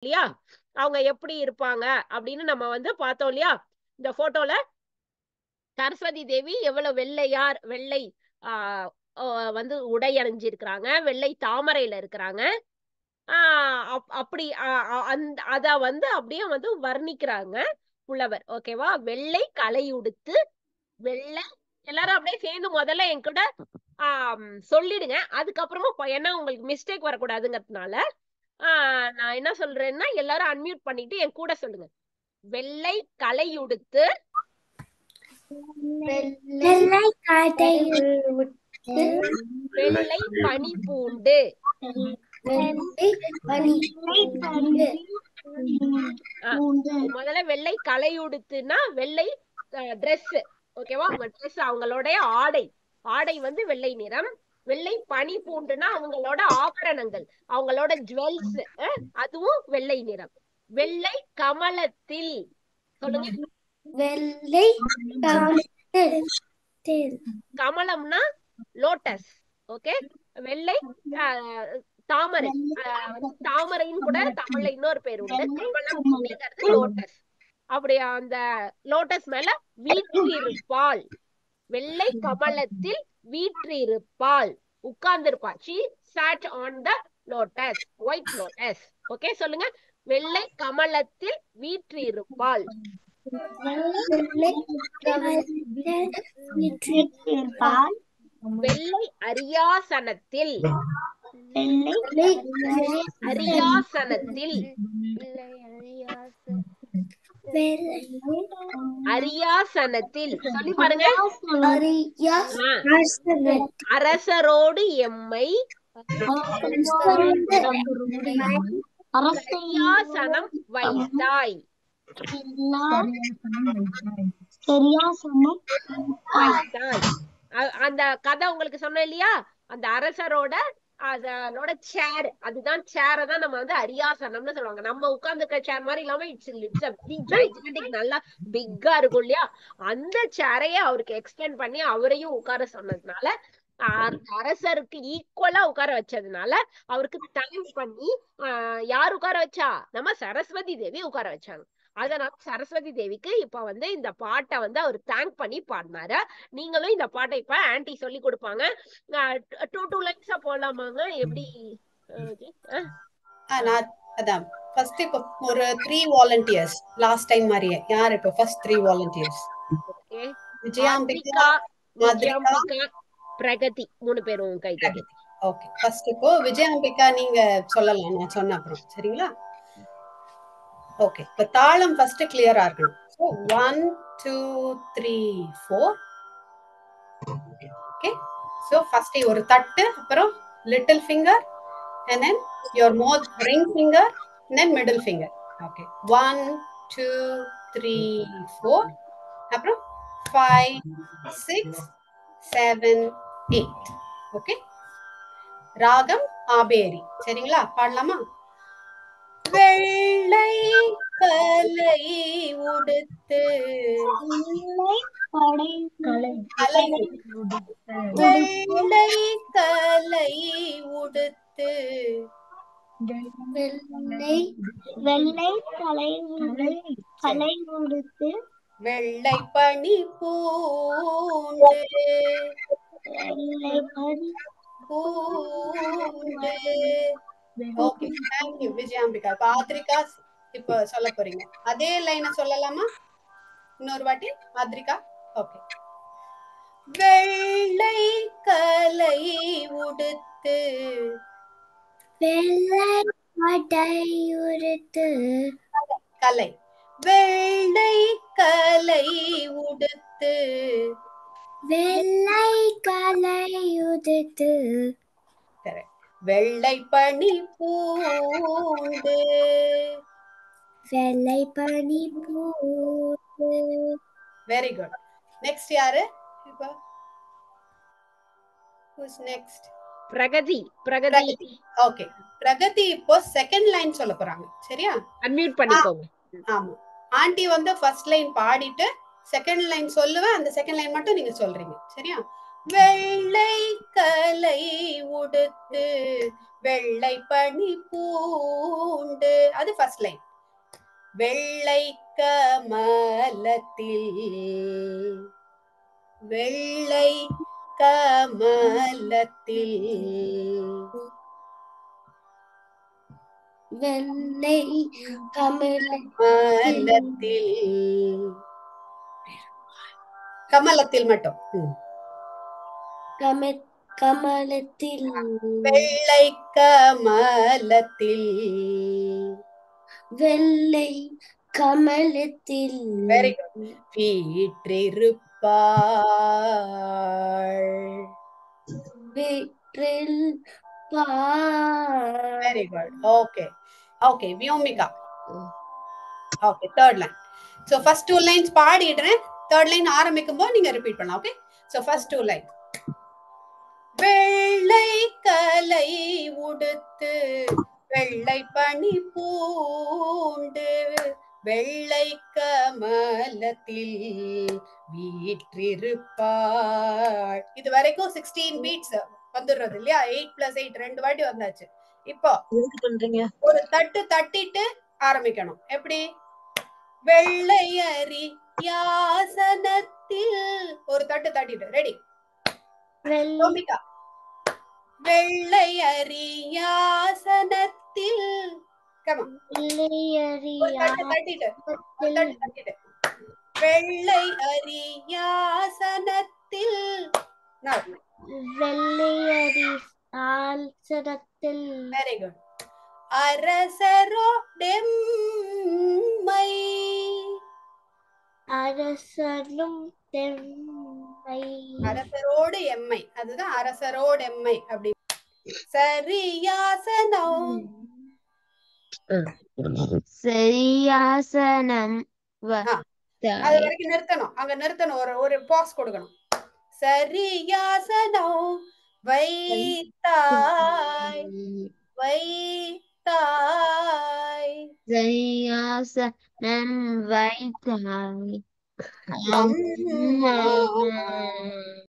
இல்லையா? அவங்க எப்படி இருப்பாங்க அப்படின்னு நம்ம வந்து பார்த்தோம் இல்லையா? இந்த போட்டோல சரஸ்வதி தேவி எவ்வளவு வெள்ளை வந்து உடை அணிஞ்சிருக்கிறாங்க, வெள்ளை தாமரையில இருக்கிறாங்க. அப்படி அத வந்து அப்படியே வந்து வர்ணிக்கிறாங்க புலவர். ஓகேவா? வெள்ளை கலையுடுத்து வெள்ளை எல்லாரும் அப்படியே சேர்ந்து முதல்ல என் கூட சொல்லிடுங்க. அதுக்கப்புறமா ஏன்னா உங்களுக்கு மிஸ்டேக் வரக்கூடாதுங்கிறதுனால நான் என்ன சொல்றேன்னா எல்லாரும் அன்மியூட் பண்ணிட்டு என் கூட சொல்லுங்க. வெள்ளை கலையுடுத்து வெள்ளை பனி பூண்டு முதல்ல வெள்ளை கலையுடுத்துன்னா வெள்ளை ட்ரெஸ். ஓகேவா? அவங்க ட்ரெஸ் அவங்களுடைய ஆடை வந்து வெள்ளை நிறம். வெள்ளை பனி பூண்டுனா அவங்களோட ஆபரணங்கள், அவங்களோட ஜுவல்ஸ், அதுவும் வெள்ளை நிறம். வெள்ளை கமலத்தில் சொல்லுங்க. வெள்ளை கமலம்னா லோட்டஸ். ஓகே? வெள்ளை தாமரை, தாமரைன்னு கூட தமிழ்ல இன்னொரு பேர் உண்டு. கமலம் அப்படிங்கிறது லோட்டஸ். அப்படியா அந்த லோட்டஸ் மேல வீற்றிருப்பாள். வெள்ளை கமலத்தில் வீற்றிருப்பாள், உட்கார்ந்திருப்பாள். she sat on the lotus, white lotus. Okay சொல்லுங்க. வெள்ளை கமலத்தில் வீற்றிருப்பாள். வெள்ளை அரியாசனத்தில் அரியாசனத்தில் சொல்லி பாருங்க. அரசரோடு எம்மை அரியாசனம் வைத்தாய். அந்த கதை உங்களுக்கு சொன்னேன் இல்லையா? அந்த அரசரோட அதோட சேர், அதுதான் சேரை தான் நம்ம வந்து அரியாசனம்னு சொல்லுவாங்க. நம்ம உட்கார்ந்துருக்க சேர் மாதிரி இல்லாம இட்ஸ் நல்லா பிக்கா இருக்கும் இல்லையா? அந்த சேரையே அவருக்கு எக்ஸ்டெண்ட் பண்ணி அவரையும் உட்கார சொன்னதுனால, அரசருக்கு ஈக்குவலா உட்கார வச்சதுனால அவருக்கு தேங்க்ஸ் பண்ணி யார் உட்கார வச்சா? நம்ம சரஸ்வதி தேவி உட்கார வச்சாங்க. அதனால சரஸ்வதி தேவிக்கு இப்ப வந்து இந்த பாட்டை வந்து அவர் தேங்க் பண்ணி பாடினாரு. நீங்களும் இந்த பாட்டை இப்ப ஆன்டி சொல்லி கொடுப்பாங்க. 2 லைன்ஸா போடலாமாங்க? எப்படி? அதான் ஃபர்ஸ்ட் இப்ப ஒரு 3 வாலண்டியர்ஸ் லாஸ்ட் டைம் மாதிரியே. யார் இப்ப ஃபர்ஸ்ட் 3 வாலண்டியர்ஸ்? விஜயாம்பிகா, பிரகதி 3 பேரும் கை தட்டி. ஓகே, ஃபர்ஸ்ட் இப்போ விஜயாம்பிகா நீங்க சொல்லலாம், நான் சொன்ன அப்புறம். சரிங்களா? ஓகே, இப்ப தாளம் ஃபர்ஸ்ட் கிளியரா இருக்கணும். சோ 1 2 3 4. ஓகே, சோ ஃபர்ஸ்ட் ஒரு தட்டு, அப்புறம் little finger, and then your ring finger, and then middle finger. Okay, 1 2 3 4, அப்புறம் 5 6 7 8. ஓகே, ராகம் ஆபேரி. சரிங்களா? பாடலாமா? வெள்ளை கலை உடுத்து வெள்ளை கலை உடுத்து வெள்ளை பனி பூண்டு ஓகே, தேங்க் யூ விஜயாம்பிகா. இப்ப ஆத்ரிகா இப்ப சொல்ல போறீங்க. அதே லைனை சொல்லலாமா இன்னொரு வாட்டி? ஆத்ரிகா. ஓகே, வெள்ளை கலை உடுத்து கலை வெள்ளை கலை உடுத்து வெள்ளை பனி பூண்டு வெரி குட். நெக்ஸ்ட் யாரு? இப்போ who's next? Pragati. Okay, Pragati இப்போ செகண்ட் லைன் சொல்ல போறாங்க. சரியா? அன்மியூட் பண்ணிக்கோங்க. ஆமா, ஆண்டி வந்து ஃபர்ஸ்ட் லைன் பாடிட்டு செகண்ட் லைன் சொல்லுவேன், அந்த செகண்ட் லைன் மட்டும் நீங்க சொல்றீங்க. சரியா? வெள்ளை கலை உடுத்து வெள்ளை பனி பூண்டு, அது ஃபர்ஸ்ட் லைன். வெள்ளை கமலத்தில், வெள்ளை கமலத்தில், வெள்ளை கமலத்தில், கமலத்தில் மட்டும். கமலத்தில், வெள்ளை கமலத்தில், வெள்ளை கமலத்தில், வெரி குட், வீற்றிருப்பாள், வீற்றிருப்பாள். Very good. Okay okay Vyomika. Okay third line. So first 2 lines பாடிடுறேன், தேர்ட் லைன் ஆரம்பிக்கும் போது நீங்க ரிப்பீட் பண்ணலாம். Okay so first 2 line. வெள்ளை கலை உடுத்து வெள்ளை பனி பூண்டு வெள்ளை கமலத்தில் வீற்றிருப்பாள். இது வரைக்கும் 16 பீட்ஸ் வந்துடுறது இல்லையா? 8 + 8 2 வாட்டி வந்தாச்சு. இப்போ ஒரு தட்டு தட்டிட்டு ஆரம்பிக்கணும். எப்படி? வெள்ளையரி யாசனத்தில், ஒரு தட்டு தட்டிட்டு. ரெடி? கோமிகா. வெள்ளையரியாசனத்தில், வெள்ளை அரியாசனத்தில், வெரி குட். அரசரோடெம்மை, அரசரோடு எம்மை, அதுதான் அரசரோடு எம்மை. அப்படி சரியாசனம், சரியாசனம், அது வரைக்கும் நிறுத்தணும். அங்க நிறுத்தணும், ஒரு பாஸ் கொடுக்கணும். சரியாசனம் வைத்தாய், வைத்தாய், சரியாசனம் வைத்தாய்,